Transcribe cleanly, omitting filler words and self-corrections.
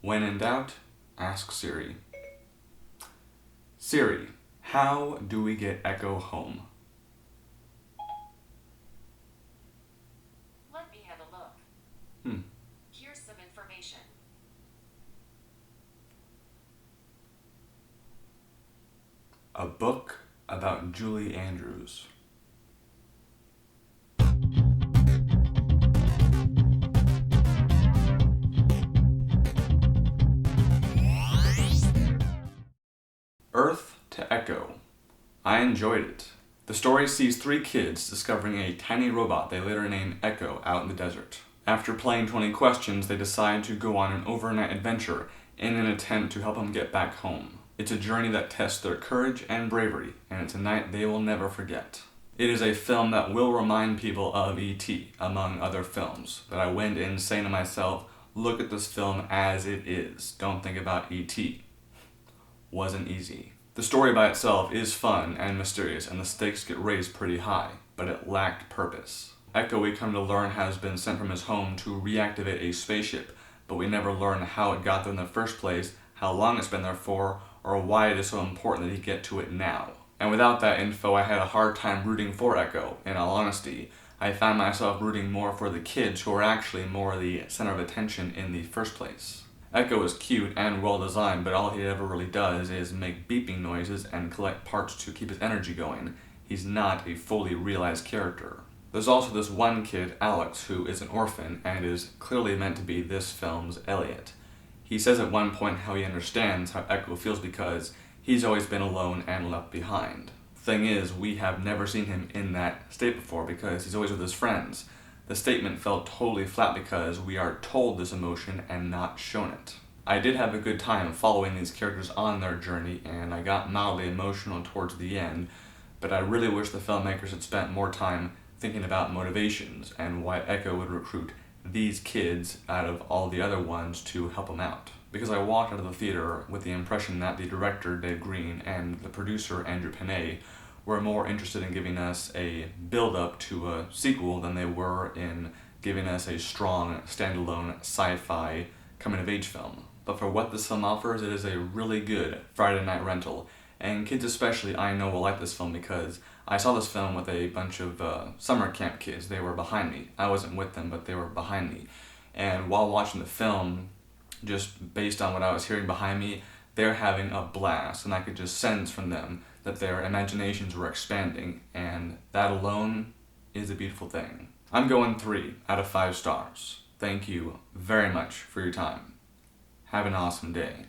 When in doubt, ask Siri. Siri, how do we get Echo home? Let me have a look. Hmm. Here's some information. A book about Julie Andrews. Earth to Echo. I enjoyed it. The story sees three kids discovering a tiny robot they later name Echo out in the desert. After playing 20 questions, they decide to go on an overnight adventure in an attempt to help them get back home. It's a journey that tests their courage and bravery, and it's a night they will never forget. It is a film that will remind people of E.T., among other films, that I went in saying to myself, look at this film as it is, don't think about E.T. Wasn't easy. The story by itself is fun and mysterious, and the stakes get raised pretty high, but it lacked purpose. Echo, we come to learn, has been sent from his home to reactivate a spaceship, but we never learn how it got there in the first place, how long it's been there for, or why it is so important that he get to it now. And without that info, I had a hard time rooting for Echo. In all honesty, I found myself rooting more for the kids who are actually more the center of attention in the first place. Echo is cute and well designed, but all he ever really does is make beeping noises and collect parts to keep his energy going. He's not a fully realized character. There's also this one kid, Alex, who is an orphan and is clearly meant to be this film's Elliot. He says at one point how he understands how Echo feels because he's always been alone and left behind. Thing is, we have never seen him in that state before because he's always with his friends. The statement felt totally flat because we are told this emotion and not shown it. I did have a good time following these characters on their journey, and I got mildly emotional towards the end, but I really wish the filmmakers had spent more time thinking about motivations and why Echo would recruit these kids out of all the other ones to help him out. Because I walked out of the theater with the impression that the director, Dave Green, and the producer, Andrew Panay, were more interested in giving us a build-up to a sequel than they were in giving us a strong, standalone, sci-fi, coming-of-age film. But for what this film offers, it is a really good Friday night rental. And kids especially, I know, will like this film because I saw this film with a bunch of summer camp kids. They were behind me. I wasn't with them, but they were behind me. And while watching the film, just based on what I was hearing behind me, they're having a blast, and I could just sense from them that their imaginations were expanding, and that alone is a beautiful thing. I'm going 3 out of 5 stars. Thank you very much for your time. Have an awesome day.